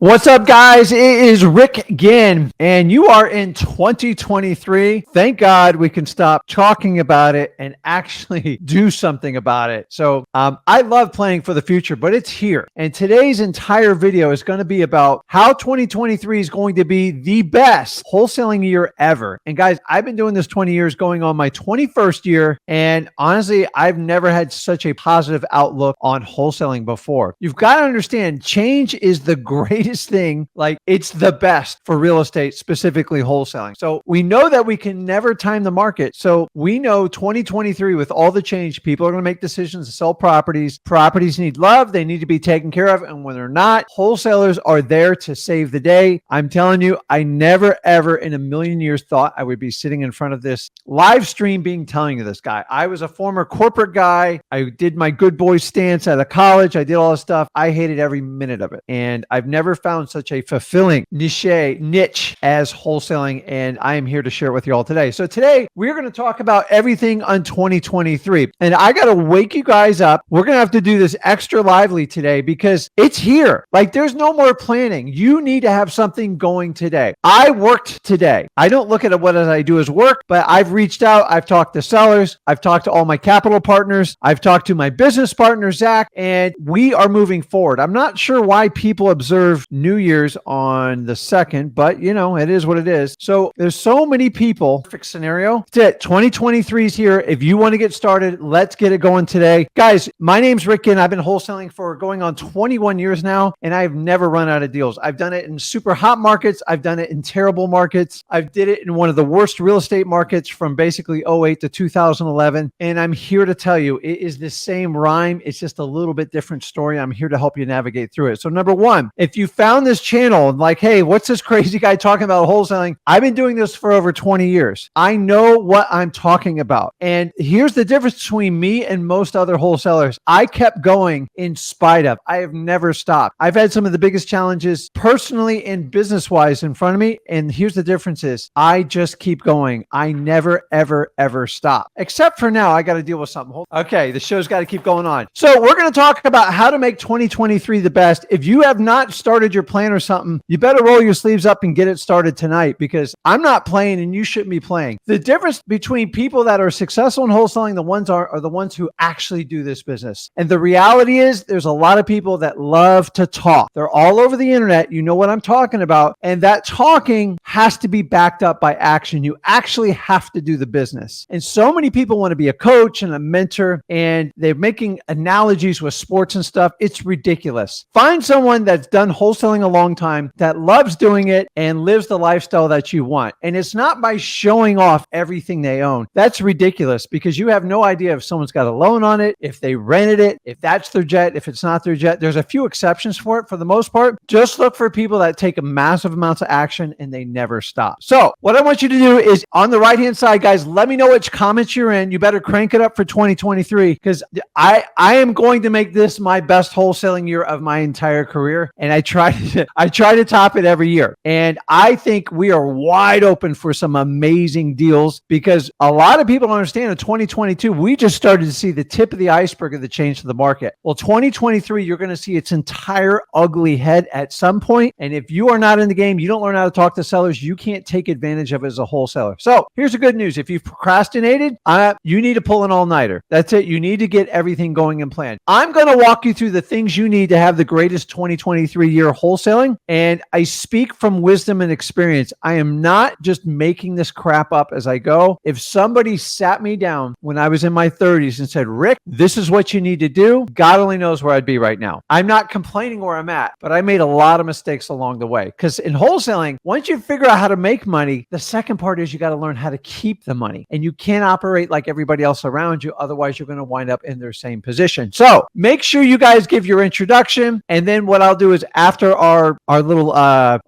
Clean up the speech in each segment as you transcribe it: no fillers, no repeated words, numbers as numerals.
What's up, guys? It is Rick Ginn, and you are in 2023. Thank God we can stop talking about it and actually do something about it. So I love planning for the future, but it's here. And today's entire video is going to be about how 2023 is going to be the best wholesaling year ever. And guys, I've been doing this 20 years, going on my 21st year. And honestly, I've never had such a positive outlook on wholesaling before. You've got to understand, change is the greatest thing. Like, it's the best for real estate, specifically wholesaling. So we know that we can never time the market. So we know 2023, with all the change, people are going to make decisions to sell properties. Properties need love. They need to be taken care of. And when they're not, wholesalers are there to save the day. I'm telling you, I never, ever in a million years thought I would be sitting in front of this live stream telling you this guy. I was a former corporate guy. I did my good boy stance out of college. I did all this stuff. I hated every minute of it. And I've never found such a fulfilling niche as wholesaling, and I am here to share it with you all today. So today we're going to talk about everything on 2023, and I got to wake you guys up. We're going to have to do this extra lively today because it's here. Like, there's no more planning. You need to have something going today. I worked today. I don't look at it what I do as work, but I've reached out. I've talked to sellers. I've talked to all my capital partners. I've talked to my business partner, Zach, and we are moving forward. I'm not sure why people observe New Year's on the 2nd, but you know, it is what it is. So there's so many people. Perfect scenario. That's it. 2023 is here. If you want to get started, let's get it going today. Guys, my name's Rick Ginn. I've been wholesaling for going on 21 years now, and I've never run out of deals. I've done it in super hot markets. I've done it in terrible markets. I've did it in one of the worst real estate markets from basically 08 to 2011. And I'm here to tell you, it is the same rhyme. It's just a little bit different story. I'm here to help you navigate through it. So number one, if you found this channel and like, hey, what's this crazy guy talking about wholesaling? I've been doing this for over 20 years. I know what I'm talking about. And here's the difference between me and most other wholesalers. I kept going in spite of. I have never stopped. I've had some of the biggest challenges personally and business-wise in front of me. And here's the difference is I just keep going. I never, ever, ever stop. Except for now, I got to deal with something. Okay, the show's got to keep going on. So we're going to talk about how to make 2023 the best. If you have not started your plan or something, you better roll your sleeves up and get it started tonight, because I'm not playing and you shouldn't be playing. The difference between people that are successful in wholesaling, the ones are the ones who actually do this business. And the reality is there's a lot of people that love to talk. They're all over the internet. You know what I'm talking about. And that talking has to be backed up by action. You actually have to do the business. And so many people want to be a coach and a mentor, and they're making analogies with sports and stuff. It's ridiculous. Find someone that's done wholesaling a long time, that loves doing it and lives the lifestyle that you want. And it's not by showing off everything they own. That's ridiculous, because you have no idea if someone's got a loan on it, if they rented it, if that's their jet, if it's not their jet. There's a few exceptions for it. For the most part, just look for people that take massive amounts of action and they never stop. So what I want you to do is on the right-hand side, guys, let me know which comments you're in. You better crank it up for 2023, because I am going to make this my best wholesaling year of my entire career. And I try to top it every year. And I think we are wide open for some amazing deals, because a lot of people don't understand in 2022, we just started to see the tip of the iceberg of the change to the market. Well, 2023, you're going to see its entire ugly head at some point. And if you are not in the game, you don't learn how to talk to sellers, you can't take advantage of it as a wholesaler. So here's the good news. If you've procrastinated, you need to pull an all-nighter. That's it. You need to get everything going and planned. I'm going to walk you through the things you need to have the greatest 2023 year wholesaling. And I speak from wisdom and experience. I am not just making this crap up as I go. If somebody sat me down when I was in my 30s and said, Rick, this is what you need to do, God only knows where I'd be right now. I'm not complaining where I'm at, but I made a lot of mistakes along the way. Because in wholesaling, once you figure out how to make money, the second part is you got to learn how to keep the money. And you can't operate like everybody else around you. Otherwise, you're going to wind up in their same position. So make sure you guys give your introduction. And then what I'll do is after our little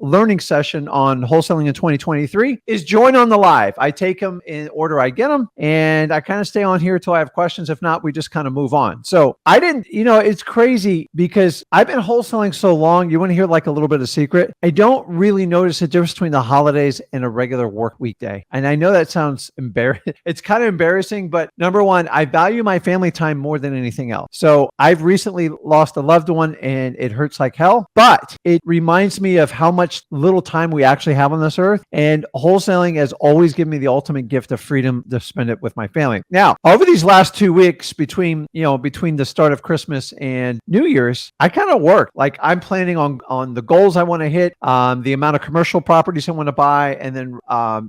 learning session on wholesaling in 2023 is join on the live. I take them in order I get them, and I kind of stay on here until I have questions. If not, we just kind of move on. So I didn't, it's crazy because I've been wholesaling so long. You want to hear like a little bit of secret? I don't really notice the difference between the the holidays and a regular work weekday. And I know that sounds embarrassing. It's kind of embarrassing, but number one, I value my family time more than anything else. So I've recently lost a loved one and it hurts like hell, but it reminds me of how much little time we actually have on this earth. And wholesaling has always given me the ultimate gift of freedom to spend it with my family. Now, over these last 2 weeks between the start of Christmas and New Year's, I kind of work. Like I'm planning on the goals I want to hit, the amount of commercial properties I want to buy. And then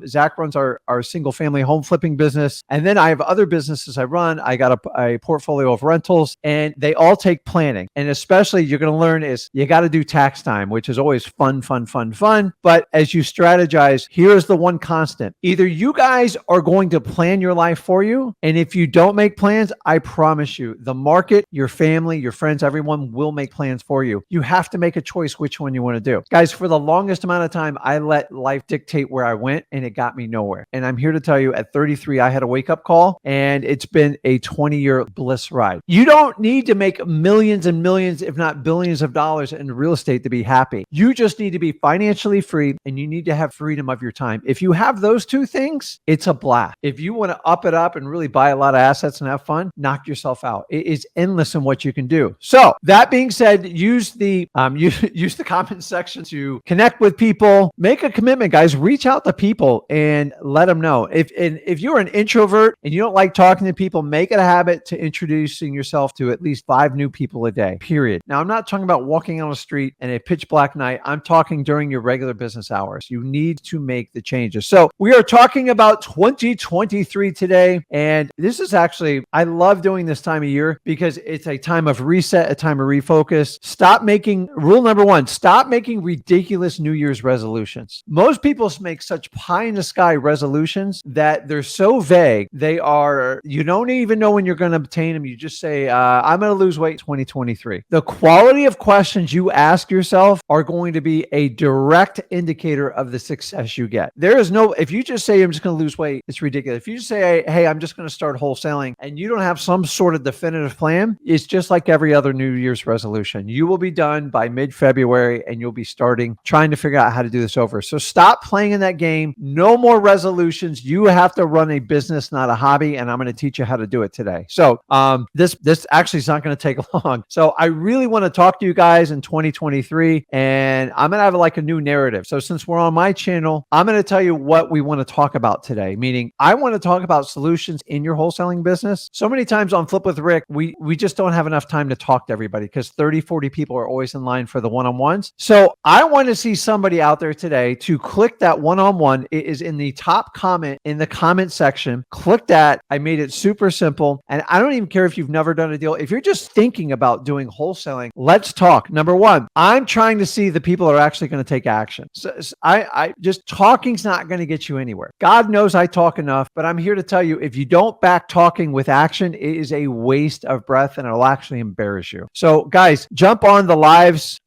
Zach runs our single family home flipping business. And then I have other businesses I run. I got a portfolio of rentals, and they all take planning. And especially you're going to learn is you got to do tax time, which is always fun. But as you strategize, here's the one constant. Either you guys are going to plan your life for you. And if you don't make plans, I promise you, the market, your family, your friends, everyone will make plans for you. You have to make a choice which one you want to do. Guys, for the longest amount of time, I let life dictate where I went, and it got me nowhere. And I'm here to tell you, at 33, I had a wake-up call, and it's been a 20-year bliss ride. You don't need to make millions and millions, if not billions of dollars in real estate to be happy. You just need to be financially free, and you need to have freedom of your time. If you have those two things, it's a blast. If you want to up it up and really buy a lot of assets and have fun, knock yourself out. It is endless in what you can do. So that being said, use the comment section to connect with people. Make a commitment, guys. Reach out to people and let them know. If you're an introvert and you don't like talking to people, make it a habit to introducing yourself to at least 5 new people a day, period. Now, I'm not talking about walking on the street in a pitch black night. I'm talking during your regular business hours. You need to make the changes. So we are talking about 2023 today. And this is actually, I love doing this time of year because it's a time of reset, a time of refocus. Rule number 1, stop making ridiculous New Year's resolutions. Most people make such pie in the sky resolutions that they're so vague. You don't even know when you're going to obtain them. You just say, I'm going to lose weight in 2023. The quality of questions you ask yourself are going to be a direct indicator of the success you get. If you just say, I'm just going to lose weight, it's ridiculous. If you just say, hey, I'm just going to start wholesaling, and you don't have some sort of definitive plan, it's just like every other New Year's resolution. You will be done by mid-February and you'll be trying to figure out how to do this over. So stop playing in that game. No more resolutions. You have to run a business, not a hobby, and I'm going to teach you how to do it today. So this actually is not going to take long. So I really want to talk to you guys in 2023, and I'm going to have like a new narrative. So since we're on my channel, I'm going to tell you what we want to talk about today, meaning I want to talk about solutions in your wholesaling business. So many times on Flip with Rick, we just don't have enough time to talk to everybody because 30, 40 people are always in line for the one-on-ones. So I want to see somebody out there today to click that one-on-one. It is in the top comment in the comment section. Click that. I made it super simple. And I don't even care if you've never done a deal. If you're just thinking about doing wholesaling, let's talk. Number 1, I'm trying to see the people that are actually going to take action. So I just talking's not going to get you anywhere. God knows I talk enough, but I'm here to tell you, if you don't back talking with action, it is a waste of breath and it'll actually embarrass you. So guys, jump on the lives.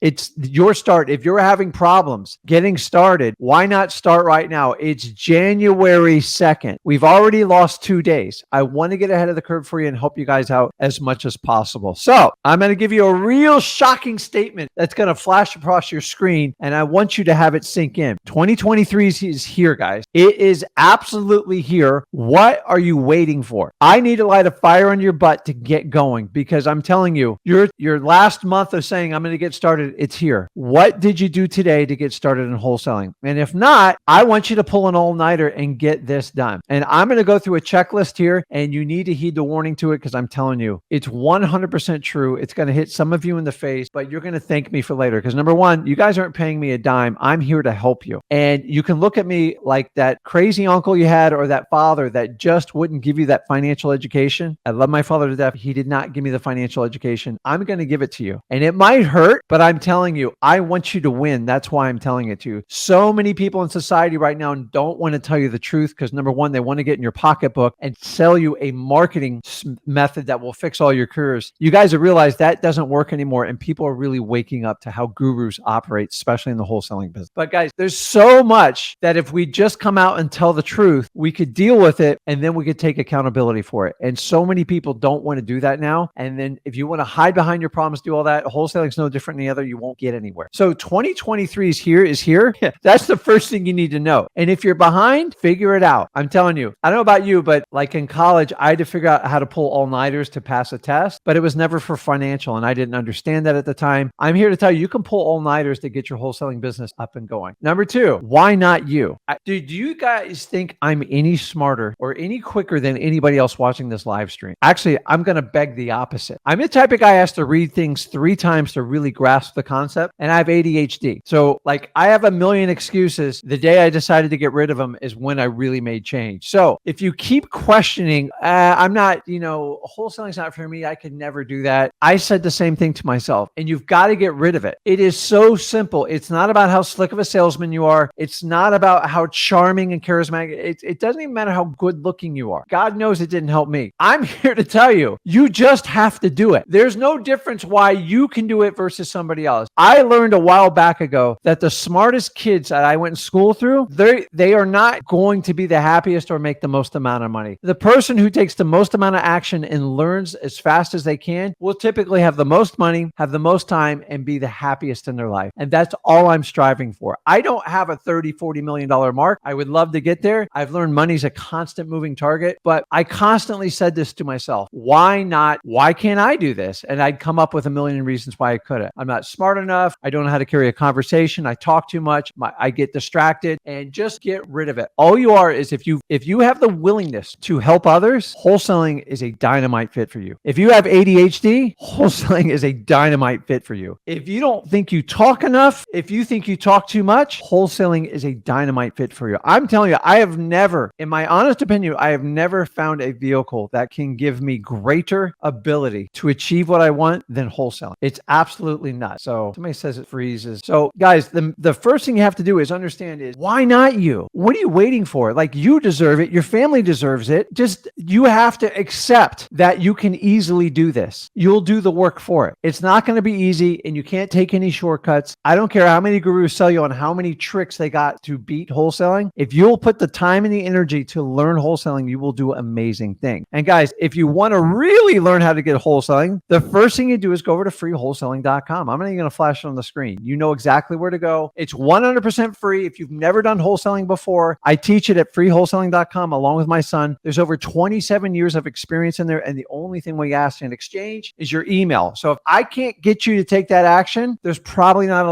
It's your start. If you're having problems getting started, why not start right now? It's January 2nd. We've already lost 2 days. I want to get ahead of the curve for you and help you guys out as much as possible. So I'm going to give you a real shocking statement that's going to flash across your screen, and I want you to have it sink in. 2023 is here, guys. It is absolutely here. What are you waiting for? I need to light a fire under your butt to get going, because I'm telling you, your last month of saying, I'm going to get started, it's here. What did you do today to get started in wholesaling? And if not, I want you to pull an all-nighter and get this done. And I'm going to go through a checklist here, and you need to heed the warning to it, because I'm telling you, it's 100% true. It's going to hit some of you in the face, but you're going to thank me for later. Because number 1, you guys aren't paying me a dime. I'm here to help you. And you can look at me like that crazy uncle you had, or that father that just wouldn't give you that financial education. I love my father to death. He did not give me the financial education. I'm going to give it to you. And it might hurt, but I'm telling you, I want you to win. That's why I'm telling it to you. So many people in society right now don't want to tell you the truth because number 1, they want to get in your pocketbook and sell you a marketing method that will fix all your careers. You guys have realized that doesn't work anymore, and people are really waking up to how gurus operate, especially in the wholesaling business. But guys, there's so much that if we just come out and tell the truth, we could deal with it, and then we could take accountability for it. And so many people don't want to do that now. And then if you want to hide behind your promise, do all that, wholesaling is no different than the other, you won't get anywhere. So 2023 is here. That's the first thing you need to know. And if you're behind, figure it out. I'm telling you, I don't know about you, but like in college, I had to figure out how to pull all-nighters to pass a test, but it was never for financial. And I didn't understand that at the time. I'm here to tell you, you can pull all-nighters to get your wholesaling business up and going. Number two, why not you? Do you guys think I'm any smarter or any quicker than anybody else watching this live stream? Actually, I'm going to beg the opposite. I'm the type of guy who has to read things 3 times to really grasp the concept, and I have ADHD. So like I have a million excuses. The day I decided to get rid of them is when I really made change. So if you keep questioning, I'm not, wholesaling's not for me, I could never do that. I said the same thing to myself, and you've got to get rid of it. It is so simple. It's not about how slick of a salesman you are. It's not about how charming and charismatic. It doesn't even matter how good looking you are. God knows it didn't help me. I'm here to tell you, you just have to do it. There's no difference why you can do it versus somebody else. I learned a while back ago that the smartest kids that I went to school through, they are not going to be the happiest or make the most amount of money. The person who takes the most amount of action and learns as fast as they can will typically have the most money, have the most time, and be the happiest in their life. And that's all I'm striving for. I don't have a $30-40 million mark. I would love to get there. I've learned money's a constant moving target, but I constantly said this to myself, why not? Why can't I do this? And I'd come up with a million reasons why I couldn't. I'm not smart enough. I don't know how to carry a conversation. I talk too much. I get distracted, and just get rid of it. All you are is if you have the willingness to help others, wholesaling is a dynamite fit for you. If you have ADHD, wholesaling is a dynamite fit for you. If you don't think you talk enough, if you think you talk too much, wholesaling is a dynamite fit for you. I'm telling you, I have never, in my honest opinion, I have never found a vehicle that can give me greater ability to achieve what I want than wholesaling. It's absolutely nuts. So somebody says it freezes. So guys, the first thing you have to do is understand is, why not you? What are you waiting for? Like, you deserve it. Your family deserves it. Just, you have to accept that you can easily do this. You'll do the work for it. It's not going to be easy, and you can't take any shortcuts. I don't care how many gurus sell you on how many tricks they got to beat wholesaling. If you'll put the time and the energy to learn wholesaling, you will do amazing things. And guys, if you want to really learn how to get wholesaling, the first thing you do is go over to freewholesaling.com. I'm not even going to flash it on the screen. You know exactly where to go. It's 100% free. If you've never done wholesaling before, I teach it at freewholesaling.com along with my son. There's over 27 years of experience in there, and the only thing we ask in exchange is your email. So if I can't get you to take that action, there's probably not a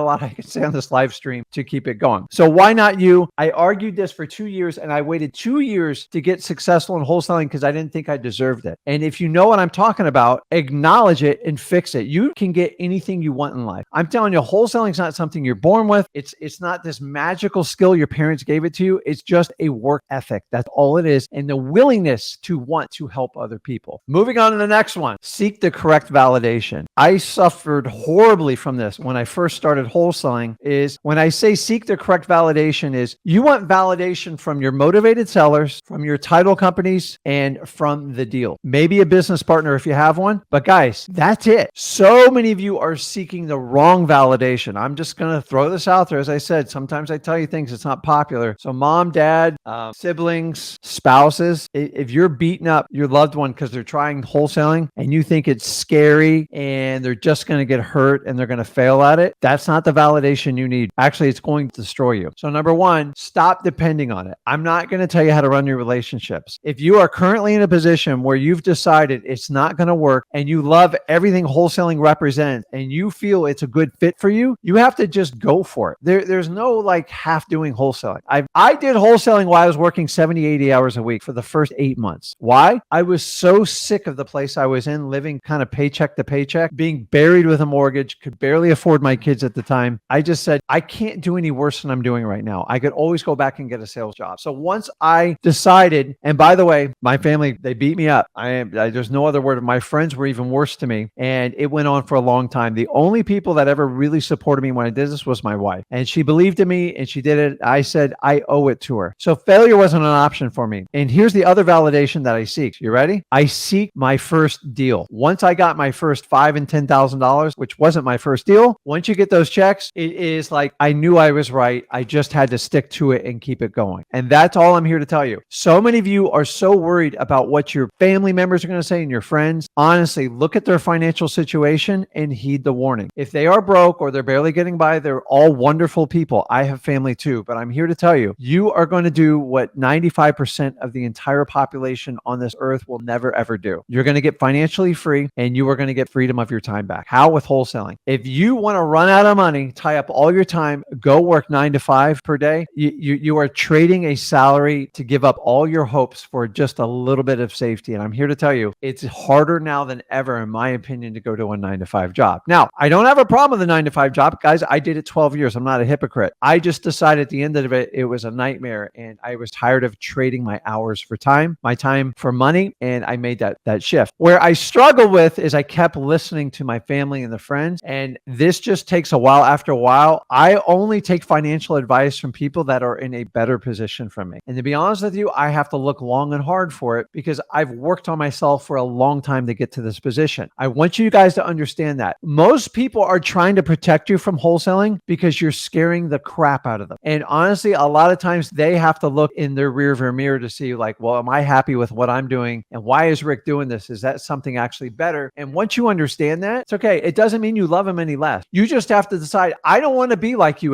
lot I can say on this live stream to keep it going. So why not you? I argued this for 2 years, and I waited 2 years to get successful in wholesaling because I didn't think I deserved it. And if you know what I'm talking about, acknowledge it and fix it. You can get anything you want in life. I'm telling you, wholesaling is not something you're born with. It's not this magical skill your parents gave it to you. It's just a work ethic. That's all it is. And the willingness to want to help other people. Moving on to the next one. Seek the correct validation. I suffered horribly from this when I first started wholesaling. Is when I say seek the correct validation, is you want validation from your motivated sellers, from your title companies, and from the deal. Maybe a business partner if you have one. But guys, that's it. So many of you are seeking the wrong validation. I'm just going to throw this out there. As I said, sometimes I tell you things, it's not popular. So mom, dad, siblings, spouses, if you're beating up your loved one because they're trying wholesaling and you think it's scary and they're just going to get hurt and they're going to fail at it, that's not the validation you need. Actually, it's going to destroy you. So number one, stop depending on it. I'm not going to tell you how to run your relationships. If you are currently in a position where you've decided it's not going to work and you love everything wholesaling represents and you feel it's a good fit for you, you have to just go for it. There's no like half doing wholesaling. I did wholesaling while I was working 70, 80 hours a week for the first 8 months. Why? I was so sick of the place I was in, living kind of paycheck to paycheck, being buried with a mortgage, could barely afford my kids at the time. I just said, I can't do any worse than I'm doing right now. I could always go back and get a sales job. So once I decided, and by the way, my family, they beat me up. There's no other word. My friends were even worse to me. And it went on for a long time. The only people that ever really supported me when I did this was my wife. And she believed in me and she did it. I said, I owe it to her. So failure wasn't an option for me. And here's the other validation that I seek. You ready? I seek my first deal. Once I got my first $5,000 and $10,000, which wasn't my first deal, once you get those checks, it is like, I knew I was right. I just had to stick to it and keep it going. And that's all I'm here to tell you. So many of you are so worried about what your family members are going to say and your friends. Honestly, look at their financial situation and heed the warning. If they are broke or they're barely getting by, they're all all wonderful people. I have family too, but I'm here to tell you, you are going to do what 95% of the entire population on this earth will never ever do. You're going to get financially free and you are going to get freedom of your time back. How? With wholesaling. If you want to run out of money, tie up all your time, go work 9 to 5 per day, you are trading a salary to give up all your hopes for just a little bit of safety. And I'm here to tell you, it's harder now than ever, in my opinion, to go to a 9 to 5 job. Now, I don't have a problem with a 9 to 5 job. Guys, I did it 12 years. I'm not a hypocrite. I just decided at the end of it, it was a nightmare. And I was tired of trading my hours for time, my time for money. And I made that shift. Where I struggle with is I kept listening to my family and the friends. And this just takes a while. After a while, I only take financial advice from people that are in a better position from me. And to be honest with you, I have to look long and hard for it because I've worked on myself for a long time to get to this position. I want you guys to understand that. Most people are trying to protect you from wholesaling because you're scaring the crap out of them. And honestly, a lot of times they have to look in their rearview mirror to see like, well, am I happy with what I'm doing? And why is Rick doing this? Is that something actually better? And once you understand that, it's okay. It doesn't mean you love him any less. You just have to decide, I don't want to be like you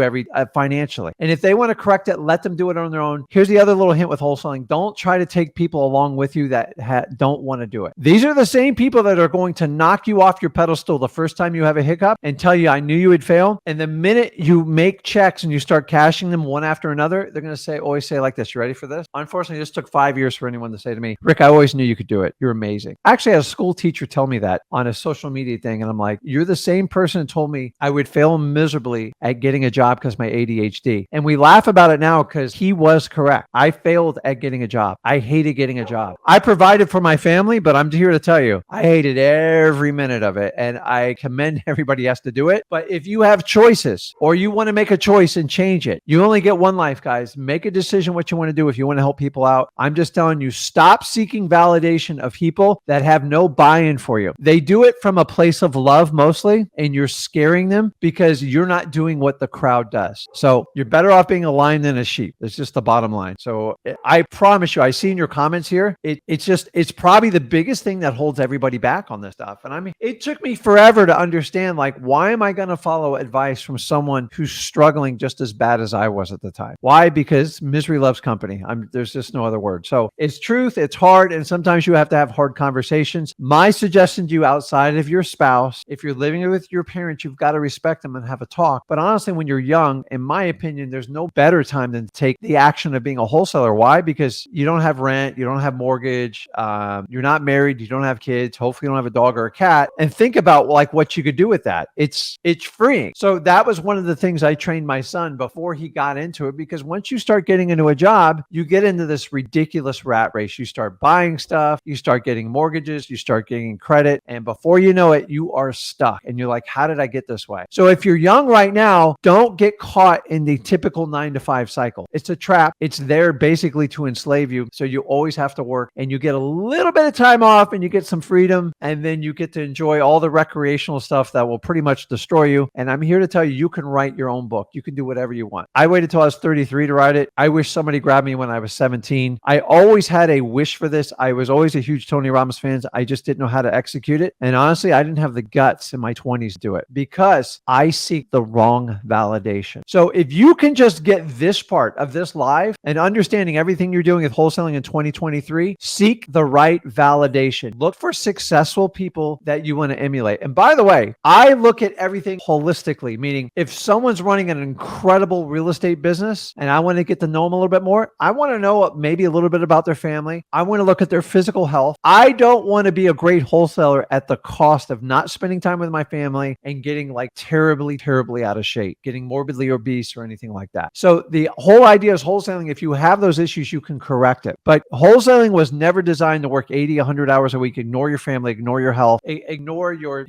financially. And if they want to correct it, let them do it on their own. Here's the other little hint with wholesaling. Don't try to take people along with you that don't want to do it. These are the same people that are going to knock you off your pedestal the first time you have a hiccup and tell you, I knew you would fail. And the minute you make checks and you start cashing them one after another, they're going to always say like this, you ready for this? Unfortunately, this took 5 years for anyone to say to me, Rick, I always knew you could do it. You're amazing. I actually had a school teacher tell me that on a social media thing. And I'm like, you're the same person who told me I would fail miserably at getting a job because of my ADHD. And we laugh about it now because he was correct. I failed at getting a job. I hated getting a job. I provided for my family, but I'm here to tell you, I hated every minute of it. And I commend everybody has to do it. But if you have choices or you want to make a choice and change it, you only get one life, guys. Make a decision what you want to do if you want to help people out. I'm just telling you, stop seeking validation of people that have no buy-in for you. They do it from a place of love mostly, and you're scaring them because you're not doing what the crowd does. So you're better off being a lion than a sheep. That's just the bottom line. So I promise you, I see in your comments here, it's probably the biggest thing that holds everybody back on this stuff. And I mean, it took me forever to understand, like, why am I going to follow advice from someone who's struggling just as bad as I was at the time? Why? Because misery loves company. There's just no other word. So it's truth. It's hard. And sometimes you have to have hard conversations. My suggestion to you, outside of your spouse, if you're living with your parents, you've got to respect them and have a talk. But honestly, when you're young, in my opinion, there's no better time than to take the action of being a wholesaler. Why? Because you don't have rent, you don't have mortgage, you're not married, you don't have kids, hopefully you don't have a dog or a cat. And think about like what you could do with that. It's freeing. So that was one of the things I trained my son before he got into it, because once you start getting into a job, you get into this ridiculous rat race. You start buying stuff, you start getting mortgages, you start getting credit, and before you know it, you are stuck. And you're like, how did I get this way? So if you're young right now, don't get caught in the typical 9 to 5 cycle. It's a trap. It's there basically to enslave you. So you always have to work, and you get a little bit of time off and you get some freedom, and then you get to enjoy all the recreational stuff that will pretty much destroy you. And I'm here to tell you, you can write your own book. You can do whatever you want. I waited till I was 33 to write it. I wish somebody grabbed me when I was 17. I always had a wish for this. I was always a huge Tony Robbins fan. I just didn't know how to execute it. And honestly, I didn't have the guts in my 20s to do it because I seek the wrong validation. So if you can just get this part of this live and understanding everything you're doing with wholesaling in 2023, seek the right validation. Look for successful people that you want to emulate. And by the way, I look at everything holistically, meaning if someone's running an incredible real estate business and I want to get to know them a little bit more, I want to know maybe a little bit about their family. I want to look at their physical health. I don't want to be a great wholesaler at the cost of not spending time with my family and getting like terribly out of shape, getting morbidly obese or anything like that. So the whole idea is wholesaling. If you have those issues, you can correct it. But wholesaling was never designed to work 80, 100 hours a week. Ignore your family, ignore your health, ignore your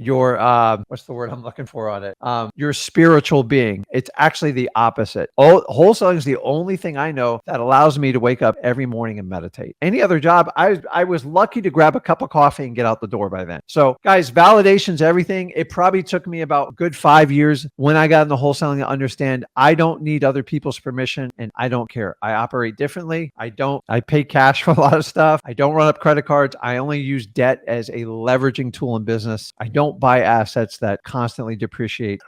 what's the word I'm looking for on it? Your spiritual being. It's actually the opposite. Wholesaling is the only thing I know that allows me to wake up every morning and meditate. Any other job, I was lucky to grab a cup of coffee and get out the door by then. So guys, validation's everything. It probably took me about a good 5 years when I got into wholesaling to understand I don't need other people's permission and I don't care. I operate differently. I pay cash for a lot of stuff. I don't run up credit cards. I only use debt as a leveraging tool in business. I don't buy assets that constantly depreciate.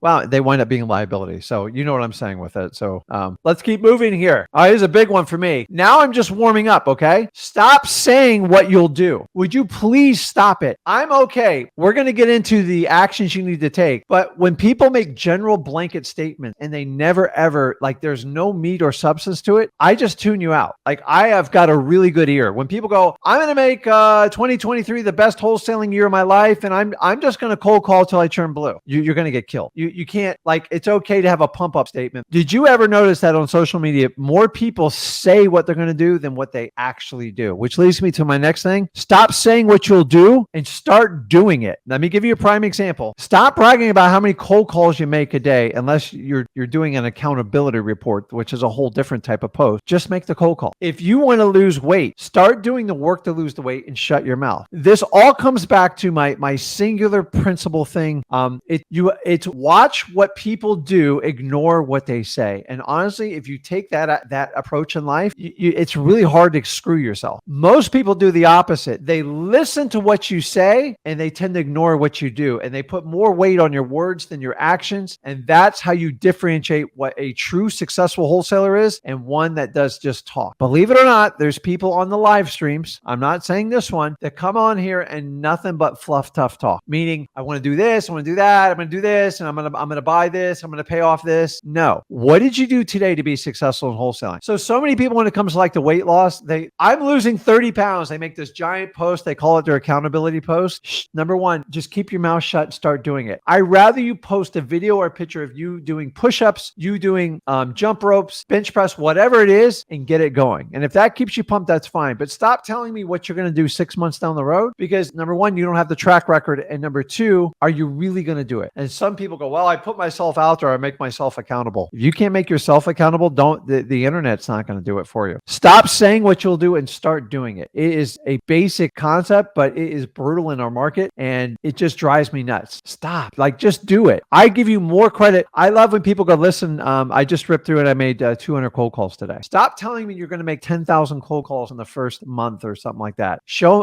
Wow, they wind up being liability. So you know what I'm saying with it. So let's keep moving here. All right, here's a big one for me. Now I'm just warming up, okay? Stop saying what you'll do. Would you please stop it? I'm okay. We're going to get into the actions you need to take. But when people make general blanket statements and they never ever, like there's no meat or substance to it, I just tune you out. Like I have got a really good ear. When people go, I'm going to make 2023 the best wholesaling year of my life, and I'm just going to cold call till I turn blue. You're going to get killed. You can't, like, it's okay to have a pump up statement. Did you ever notice that on social media, more people say what they're going to do than what they actually do? Which leads me to my next thing. Stop saying what you'll do and start doing it. Let me give you a prime example. Stop bragging about how many cold calls you make a day, unless you're doing an accountability report, which is a whole different type of post. Just make the cold call. If you want to lose weight, start doing the work to lose the weight and shut your mouth. This all comes back to my singular principle thing. It's watch what people do, ignore what they say. And honestly, if you take that approach in life, it's really hard to screw yourself. Most people do the opposite. They listen to what you say and they tend to ignore what you do. And they put more weight on your words than your actions. And that's how you differentiate what a true successful wholesaler is and one that does just talk. Believe it or not, there's people on the live streams, I'm not saying this one, that come on here and nothing but fluff, tough talk. Meaning, I want to do this, I want to do that, I'm going to do this, and I'm going to buy this, I'm going to pay off this. No. What did you do today to be successful in wholesaling? So many people, when it comes to like the weight loss, I'm losing 30 pounds. They make this giant post. They call it their accountability post. Number one, just keep your mouth shut and start doing it. I'd rather you post a video or a picture of you doing push-ups, you doing jump ropes, bench press, whatever it is, and get it going. And if that keeps you pumped, that's fine. But stop telling me what you're going to do 6 months down the road, because number one, you don't have the track record. And number two, are you really going to do it? And some people go, well, I put myself out there. I make myself accountable. If you can't make yourself accountable, the internet's not going to do it for you. Stop saying what you'll do and start doing it. It is a basic concept, but it is brutal in our market and it just drives me nuts. Stop. Like, just do it. I give you more credit. I love when people go, listen, I just ripped through it. I made 200 cold calls today. Stop telling me you're going to make 10,000 cold calls in the first month or something like that.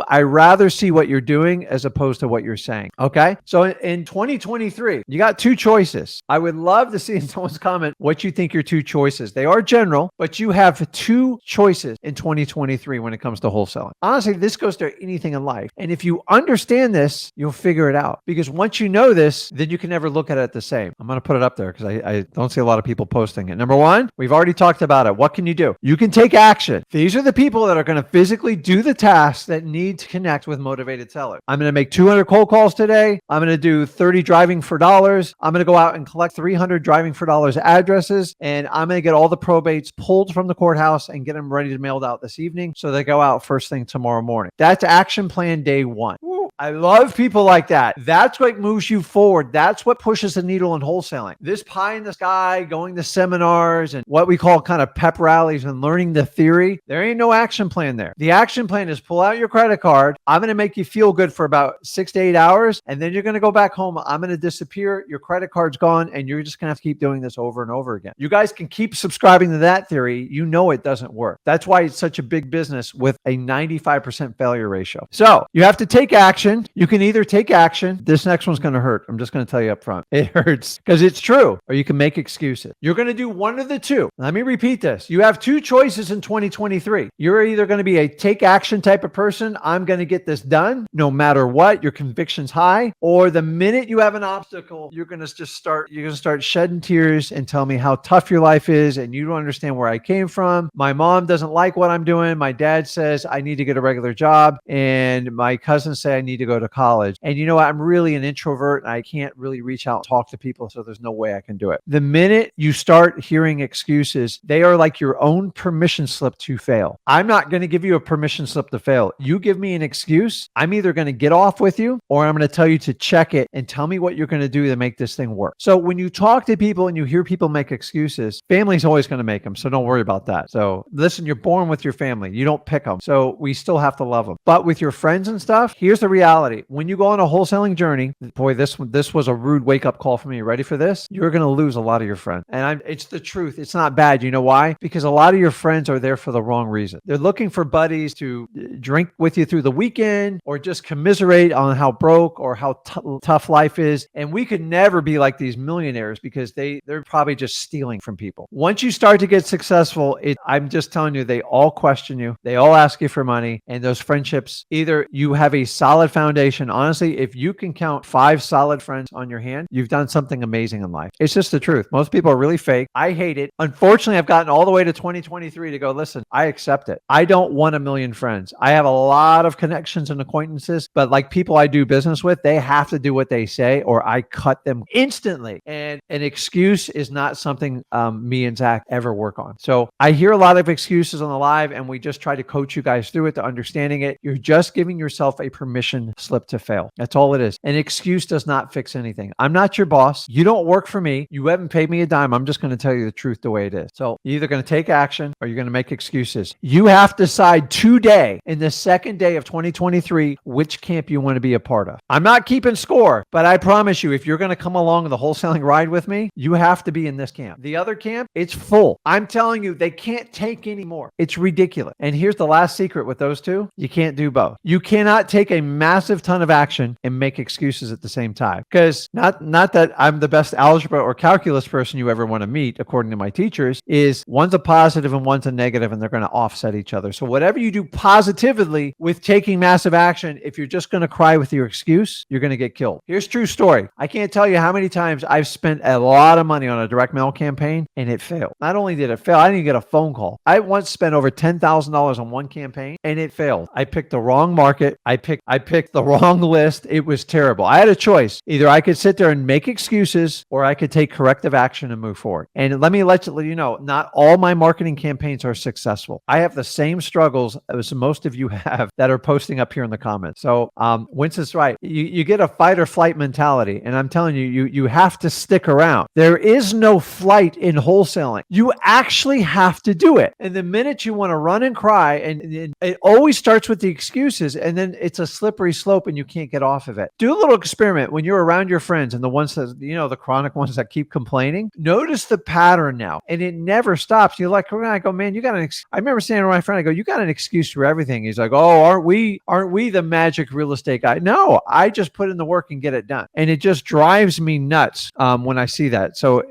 I rather see what you're doing as opposed to what you're saying. Okay. So in 2023, you got two choices. I would love to see in someone's comment what you think your two choices. They are general, but you have two choices in 2023 when it comes to wholesaling. Honestly, this goes to anything in life. And if you understand this, you'll figure it out. Because once you know this, then you can never look at it the same. I'm going to put it up there because I don't see a lot of people posting it. Number one, we've already talked about it. What can you do? You can take action. These are the people that are going to physically do the tasks that need to connect with motivated sellers. I'm going to make 200 cold calls today. I'm going to do 30 driving for dollars. I'm going to go out and collect 300 driving for dollars addresses. And I'm going to get all the probates pulled from the courthouse and get them ready to mailed out this evening so they go out first thing tomorrow morning. That's action plan day one. Woo. I love people like that. That's what moves you forward. That's what pushes the needle in wholesaling. This pie in the sky, going to seminars and what we call kind of pep rallies and learning the theory, there ain't no action plan there. The action plan is pull out your credit card. I'm going to make you feel good for about 6 to 8 hours. And then you're going to go back home. I'm going to disappear. Your credit card's gone. And you're just going to have to keep doing this over and over again. You guys can keep subscribing to that theory. You know it doesn't work. That's why it's such a big business with a 95% failure ratio. So you have to take action. You can either take action. This next one's going to hurt. I'm just going to tell you up front. It hurts because it's true, or you can make excuses. You're going to do one of the two. Let me repeat this. You have two choices in 2023. You're either going to be a take action type of person. I'm going to get this done no matter what. Your conviction's high. Or the minute you have an obstacle, you're going to start shedding tears and tell me how tough your life is. And you don't understand where I came from. My mom doesn't like what I'm doing. My dad says I need to get a regular job. And my cousins say I need to go to college. And you know what? I'm really an introvert and I can't really reach out and talk to people. So there's no way I can do it. The minute you start hearing excuses, they are like your own permission slip to fail. I'm not going to give you a permission slip to fail. You give me an excuse, I'm either going to get off with you or I'm going to tell you to check it and tell me what you're going to do to make this thing work. So when you talk to people and you hear people make excuses, family's always going to make them. So don't worry about that. So listen, you're born with your family. You don't pick them. So we still have to love them. But with your friends and stuff, here's the reality. When you go on a wholesaling journey, boy, this was a rude wake-up call for me. Ready for this? You're going to lose a lot of your friends. And it's the truth. It's not bad. You know why? Because a lot of your friends are there for the wrong reason. They're looking for buddies to drink with you through the weekend or just commiserate on how broke or how tough life is. And we could never be like these millionaires because they're probably just stealing from people. Once you start to get successful, I'm just telling you, they all question you. They all ask you for money. And those friendships, either you have a solid foundation. Honestly, if you can count 5 solid friends on your hand, you've done something amazing in life. It's just the truth. Most people are really fake. I hate it. Unfortunately, I've gotten all the way to 2023 to go, listen, I accept it. I don't want a million friends. I have a lot of connections and acquaintances, but like people I do business with, they have to do what they say or I cut them instantly. And an excuse is not something me and Zach ever work on. So I hear a lot of excuses on the live and we just try to coach you guys through it to understanding it. You're just giving yourself a permission slip to fail. That's all it is. An excuse does not fix anything. I'm not your boss. You don't work for me. You haven't paid me a dime. I'm just going to tell you the truth the way it is. So you're either going to take action or you're going to make excuses. You have to decide today in the second day of 2023 which camp you want to be a part of. I'm not keeping score, but I promise you, if you're going to come along the wholesaling ride with me, you have to be in this camp. The other camp, it's full. I'm telling you, they can't take any more. It's ridiculous. And here's the last secret with those two. You can't do both. You cannot take a massive ton of action and make excuses at the same time. Because not that I'm the best algebra or calculus person you ever want to meet, according to my teachers, is one's a positive and one's a negative, and they're going to offset each other. So whatever you do positively with taking massive action, if you're just going to cry with your excuse, you're going to get killed. Here's a true story. I can't tell you how many times I've spent a lot of money on a direct mail campaign and it failed. Not only did it fail, I didn't even get a phone call. I once spent over $10,000 on one campaign and it failed. I picked the wrong market. I picked the wrong list. It was terrible. I had a choice. Either I could sit there and make excuses or I could take corrective action and move forward. And let me let you know, not all my marketing campaigns are successful. I have the same struggles as most of you have that are posting up here in the comments. So Winston's right. You get a fight or flight mentality. And I'm telling you, you have to stick around. There is no flight in wholesaling. You actually have to do it. And the minute you want to run and cry, and it always starts with the excuses, and then it's a slippery slope and you can't get off of it. Do a little experiment when you're around your friends and the ones that, the chronic ones that keep complaining. Notice the pattern now, and it never stops. You're like, I go, man, you got an I remember saying to my friend, I go, you got an excuse for everything. He's like, oh, aren't we the magic real estate guy? No, I just put in the work and get it done. And it just drives me nuts when I see that. So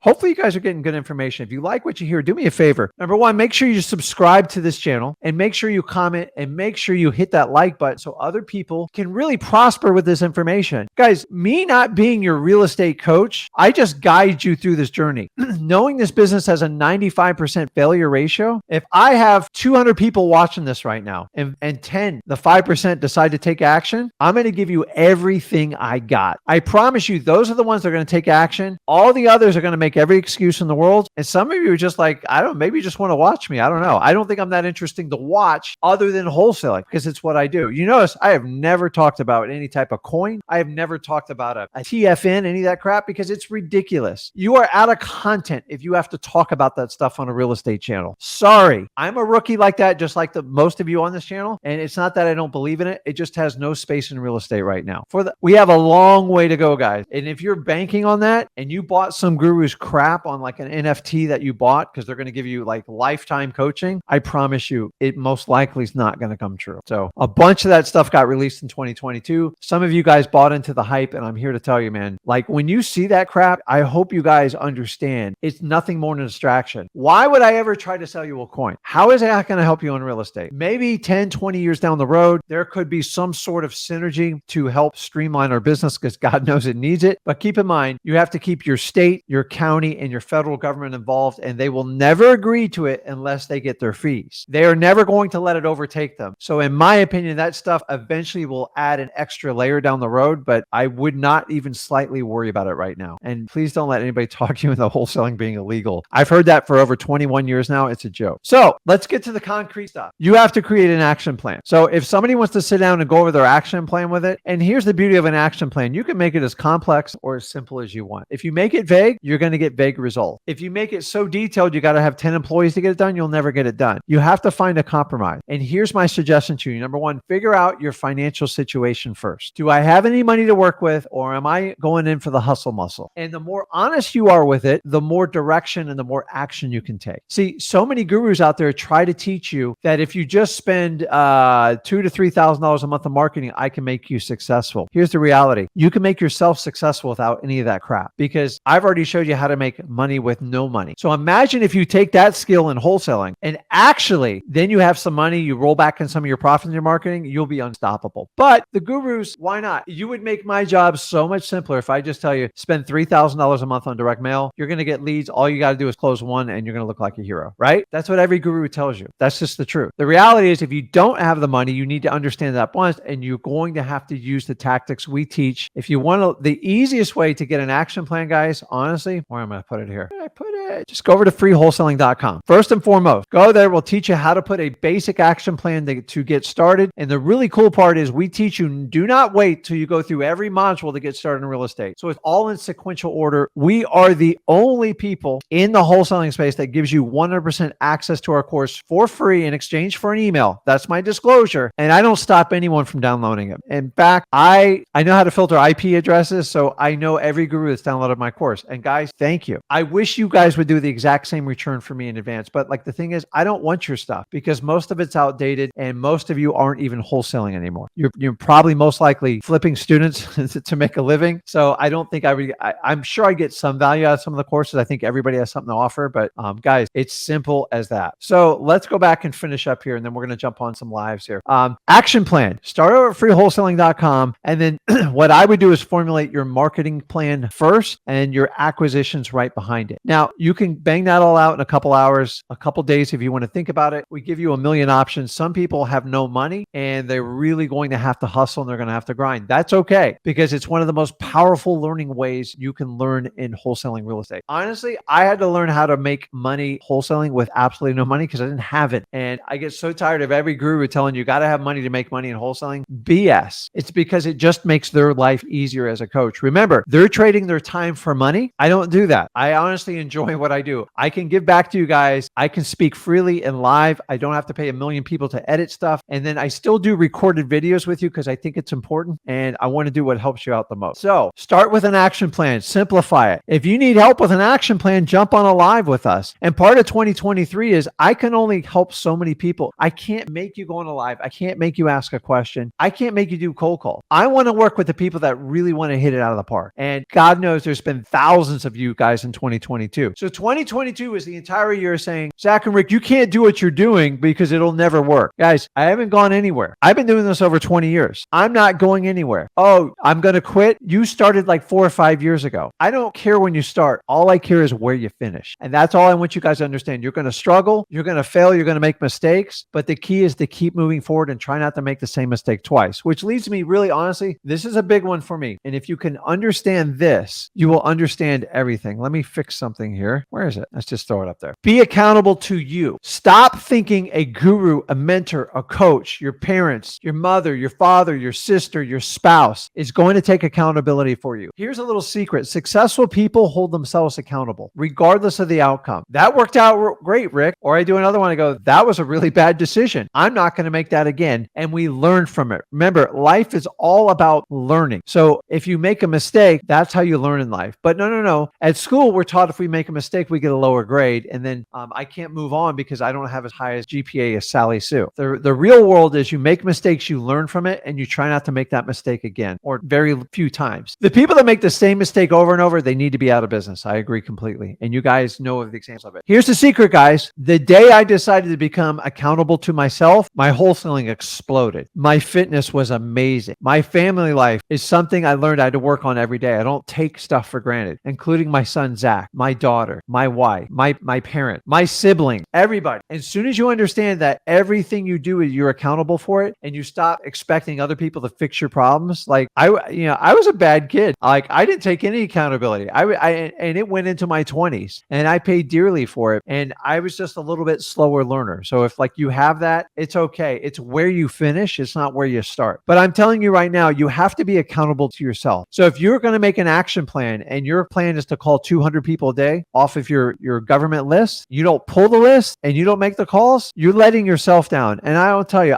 hopefully you guys are getting good information. If you like what you hear, do me a favor. Number one, make sure you subscribe to this channel and make sure you comment and make sure you hit that like button so other people can really prosper with this information. Guys, me not being your real estate coach, I just guide you through this journey. Knowing this business has a 95% failure ratio, if I have 200 people watching this right now and 10, the 5% decide to take action, I'm going to give you everything I got. I promise you, those are the ones that are going to take action. All the others are going to make every excuse in the world. And some of you are just like, I don't know, maybe you just want to watch me. I don't know. I don't think I'm that interesting to watch other than wholesaling because it's what I do. You notice I have never talked about any type of coin. I have never talked about a TFN, any of that crap, because it's ridiculous. You are out of content if you have to talk about that stuff on a real estate channel. Sorry. I'm a rookie like that, just like most of you on this channel. And it's not that I don't believe in it. It just has no space in real estate right now. We have a long way to go, guys. And if you're banking on that and you bought some guru's crap on like an NFT that you bought because they're going to give you like lifetime coaching, I promise you it most likely is not going to come true. So a bunch of that stuff got released in 2022. Some of you guys bought into the hype, and I'm here to tell you, man, like when you see that crap, I hope you guys understand it's nothing more than a distraction. Why would I ever try to sell you a coin? How is that going to help you in real estate? Maybe 10, 20 years down the road, there could be some sort of synergy to help streamline our business because God knows it needs it. But keep in mind, you have to keep your state, your county, and your federal government involved, and they will never agree to it unless they get their fees. They are never going to let it overtake them. So in my opinion, that stuff eventually will add an extra layer down the road, but I would not even slightly worry about it right now. And please don't let anybody talk you into wholesaling being illegal. I've heard that for over 21 years now. It's a joke. So let's get to the concrete stuff. You have to create an action plan. So if somebody wants to sit down and go over their action plan with it, and here's the beauty of an action plan, you can make it as complex or as simple as you want. If you make it vague, you're going to get vague results. If you make it so detailed, you got to have 10 employees to get it done, you'll never get it done. You have to find a compromise. And here's my suggestion to you. Number one, figure out your financial situation first. Do I have any money to work with, or am I going in for the hustle muscle? And the more honest you are with it, the more direction and the more action you can take. See, so many gurus out there try to teach you that if you just spend $2,000 to $3,000 a month on marketing, I can make you successful. Here's the reality. You can make yourself successful without any of that crap, because I've already showed you how to make money with no money. So imagine if you take that skill in wholesaling and actually then you have some money, you roll back in some of your profits in your marketing, you'll be unstoppable. But the gurus, why not? You would make my job so much simpler if I just tell you, spend $3,000 a month on direct mail. You're going to get leads. All you got to do is close one and you're going to look like a hero, right? That's what every guru tells you. That's just the truth. The reality is, if you don't have the money, you need to understand that once, and you're going to have to use the tactics we teach. If you want to, the easiest way to get an action plan, guys, honestly, where am I going to put it here? Where did I put it? Just go over to freewholesaling.com. First and foremost, go there. We'll teach you how to put a basic action plan to get started. And the really cool part is we teach you, do not wait till you go through every module to get started in real estate. So it's all in sequential order. We are the only people in the wholesaling space that gives you 100% access to our course for free in exchange for an email. That's my disclosure. And I don't stop anyone from downloading it. In fact, I know how to filter IP addresses, so I know every guru that's downloaded my course. And guys, thank you. I wish you guys would do the exact same return for me in advance. But like, the thing is, I don't want your stuff because most of it's outdated and most of you aren't even wholesaling anymore. You're probably most likely flipping students to make a living. So I don't think I'm sure I get some value out of some of the courses. I think everybody has something to offer, but guys, it's simple as that. So let's go back and finish up here, and then we're going to jump on some lives here. Action plan. Start over at freewholesaling.com. And then what I would do is formulate your marketing plan first and your acquisitions right behind it. Now, you can bang that all out in a couple hours, a couple days if you want to think about it. We give you a million options. Some people have no money and they're really going to have to hustle and they're going to have to grind. That's okay, because it's one of the most powerful learning ways you can learn in wholesaling real estate. Honestly, I had to learn how to make money wholesaling with absolutely no money because I didn't have it. And I get so tired of every guru telling you got to have money to make money in wholesaling. BS. It's because it just makes their life easier as a coach. Remember, they're trading their time for money. I don't do that. I honestly enjoy what I do. I can give back to you guys. I can speak freely and live. I don't have to pay a million people to edit stuff. And then I still do recorded videos with you because I think it's important and I want to do what helps you out the most. So start with an action plan, simplify it. If you need help with an action plan, jump on a live with us. And part of 2023 is I can only help so many people. I can't make you go on a live. I can't make you ask a question. I can't make you do cold call. I want to work with the people that really want to hit it out of the park. And God knows there's been thousands of you guys in 2022. So 2022 is the entire year saying, Zach and Rick, you can't do what you're doing because it'll never work. Guys, I haven't gone anywhere. I've been doing this over 20 years. I'm not going anywhere. Oh, I'm going to quit. You started like 4 or 5 years ago. I don't care when you start. All I care is where you finish. And that's all I want you guys to understand. You're going to struggle. You're going to fail. You're going to make mistakes. But the key is to keep moving forward and try not to make the same mistake twice, which leads me really honestly, this is a big one for me. And if you can understand this, you will understand everything. Let me fix something here. Where is it? Let's just throw it up there. Be accountable to you. Stop thinking a guru, a mentor, a coach, your parents, your mother, your father, your sister, your spouse is going to take accountability for you. Here's a little secret. Successful people hold themselves accountable, regardless of the outcome. That worked out great, Rick. Or I do another one. I go, that was a really bad decision. I'm not going to make that again. And we learn from it. Remember, life is all about learning. So if you make a mistake, that's how you learn in life. But no. At school, we're taught if we make a mistake, we get a lower grade. And then I can't move on because I don't have as high as GPA as Sally Sue. The real world is you make mistakes, you learn from it, and you try not to make that mistake again, or very few times. The people that make the same mistake over and over, they need to be out of business. I agree completely. And you guys know of the examples of it. Here's the secret, guys. The day I decided to become accountable to myself, my wholesaling exploded. My fitness was amazing. My family life is something I learned I had to work on every day. I don't take stuff for granted, including my son, Zach, my daughter, my wife, my parent, my sibling, everybody. As soon as you understand that everything you do, you're accountable for it, and you stop expecting other people to fix your problems. Like I was a bad kid. Like I didn't take any accountability. And it went into my 20s and I paid dearly for it. And I was just a little bit slower learner. So if like you have that, it's okay. It's where you finish. It's not where you start. But I'm telling you right now, you have to be accountable to yourself. So if you're going to make an action plan and your plan is to call 200 people a day off of your government list, you don't pull the list and you don't make the calls, you're letting yourself down. And I don't tell you,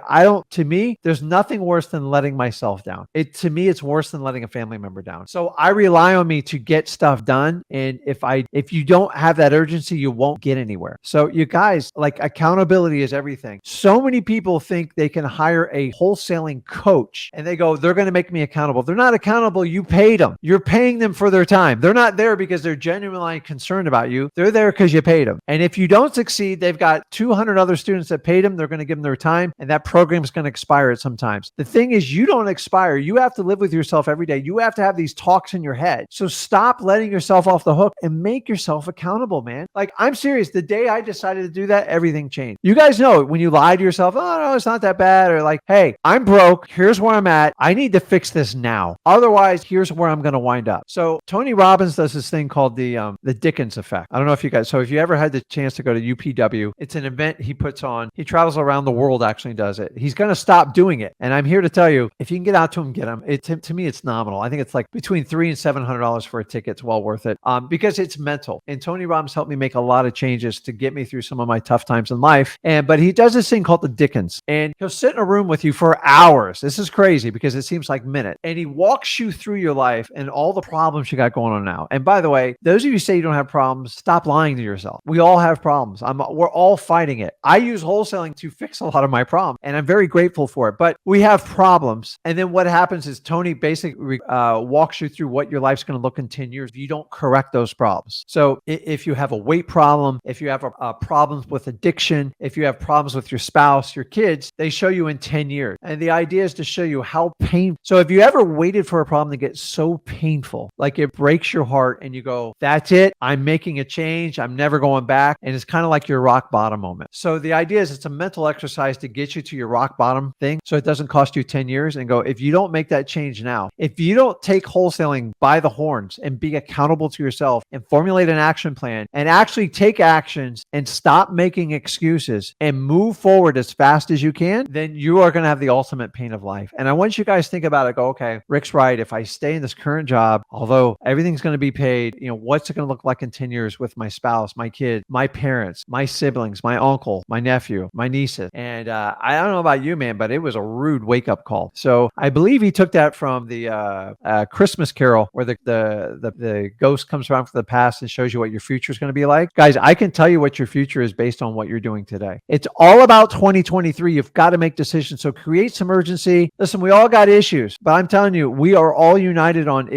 to me, there's there's nothing worse than letting myself down. To me, it's worse than letting a family member down. So I rely on me to get stuff done. And if you don't have that urgency, you won't get anywhere. So you guys, like, accountability is everything. So many people think they can hire a wholesaling coach and they go, they're going to make me accountable. They're not accountable. You paid them. You're paying them for their time. They're not there because they're genuinely concerned about you. They're there because you paid them. And if you don't succeed, they've got 200 other students that paid them. They're going to give them their time, and that program is going to expire at some times. The thing is, you don't expire. You have to live with yourself every day. You have to have these talks in your head. So stop letting yourself off the hook and make yourself accountable, man. Like, I'm serious. The day I decided to do that, everything changed. You guys know when you lie to yourself, oh no, it's not that bad. Or like, hey, I'm broke. Here's where I'm at. I need to fix this now. Otherwise, here's where I'm going to wind up. So Tony Robbins does this thing called the Dickens effect. I don't know if you guys, so if you ever had the chance to go to UPW, it's an event he puts on. He travels around the world, actually does it. He's going to stop doing it. And I'm here to tell you, if you can get out to him, get him. To me, it's nominal. I think it's like between $300 and $700 for a ticket. It's well worth it because it's mental. And Tony Robbins helped me make a lot of changes to get me through some of my tough times in life. But he does this thing called the Dickens, and he'll sit in a room with you for hours. This is crazy because it seems like minutes. And he walks you through your life and all the problems you got going on now. And by the way, those of you who say you don't have problems, stop lying to yourself. We all have problems. We're all fighting it. I use wholesaling to fix a lot of my problems, and I'm very grateful for it. But we have problems. And then what happens is Tony basically walks you through what your life's going to look in 10 years if you don't correct those problems. So if you have a weight problem, if you have problems with addiction, if you have problems with your spouse, your kids, they show you in 10 years. And the idea is to show you how painful. So if you ever waited for a problem to get so painful, like it breaks your heart and you go, that's it, I'm making a change, I'm never going back. And it's kind of like your rock bottom moment. So the idea is it's a mental exercise to get you to your rock bottom thing. So it doesn't cost you 10 years and go, if you don't make that change now, if you don't take wholesaling by the horns and be accountable to yourself and formulate an action plan and actually take actions and stop making excuses and move forward as fast as you can, then you are going to have the ultimate pain of life. And I want you guys to think about it, go, okay, Rick's right. If I stay in this current job, although everything's going to be paid, what's it going to look like in 10 years with my spouse, my kid, my parents, my siblings, my uncle, my nephew, my nieces? And I don't know about you, man, but it was a rude wake-up call. So I believe he took that from the Christmas Carol, where the ghost comes around from the past and shows you what your future is going to be like. Guys, I can tell you what your future is based on what you're doing today. It's all about 2023. You've got to make decisions. So create some urgency. Listen, we all got issues, but I'm telling you, we are all united on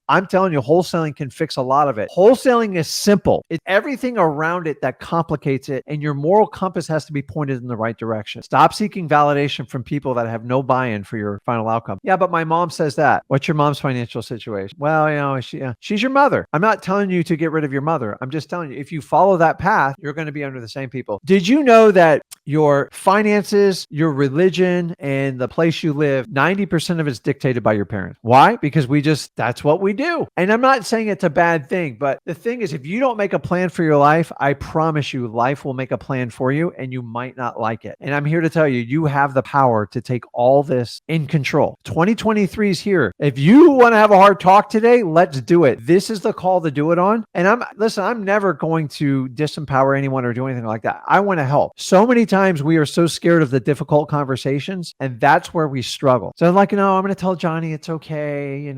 I'm telling you, wholesaling can fix a lot of it. Wholesaling is simple. It's everything around it that complicates it, and your moral compass has to be pointed in the right direction. Stop seeking validation from people that have no buy-in for your final outcome. Yeah, but my mom says that. What's your mom's financial situation? Well, she's your mother. I'm not telling you to get rid of your mother. I'm just telling you, if you follow that path, you're going to be under the same people. Did you know that your finances, your religion, and the place you live, 90% of it's dictated by your parents? Why? Because that's what we do. And I'm not saying it's a bad thing, but the thing is, if you don't make a plan for your life, I promise you, life will make a plan for you, and you might not like it. And I'm here to tell you, you have the power to take all this in control. 2023 is here. If you want to have a hard talk today, let's do it. This is the call to do it on. And I'm never going to disempower anyone or do anything like that. I want to help. So many times we are so scared of the difficult conversations, and that's where we struggle. So I'm like, I'm going to tell Johnny it's okay.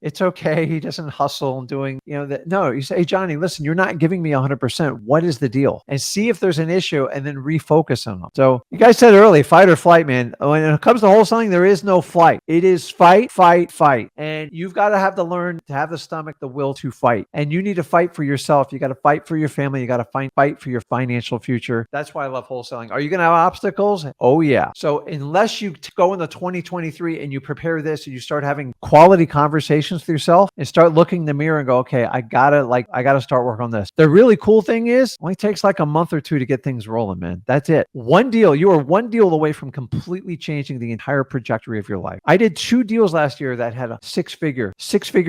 It's okay. He doesn't hustle and doing, that. No, you say, hey, Johnny, listen, you're not giving me 100%. What is the deal? And see if there's an issue and then refocus on them. So you guys said earlier, fight or flight, man. When it comes to wholesaling, there is no flight. It is fight, fight, fight. And you've got to have to learn to have the stomach, the will to fight. And you need to fight for yourself. You got to fight for your family. You got to fight for your financial future. That's why I love wholesaling. Are you going to have obstacles? Oh yeah. So unless you go into 2023 and you prepare this and you start having quality conversations with yourself and start looking in the mirror and go, okay, I gotta start work on this. The really cool thing is, it only takes like a month or two to get things rolling, man. That's it. One deal. You are one deal away from completely changing the entire trajectory of your life. I did 2 deals last year that had a six-figure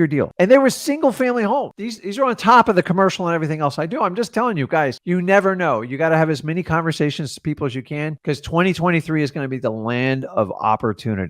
deal, and they were single family homes. These are on top of the commercial and everything else I do. I'm just telling you guys, you never know. You got to have as many conversations with people as you can, because 2023 is going to be the land of opportunity.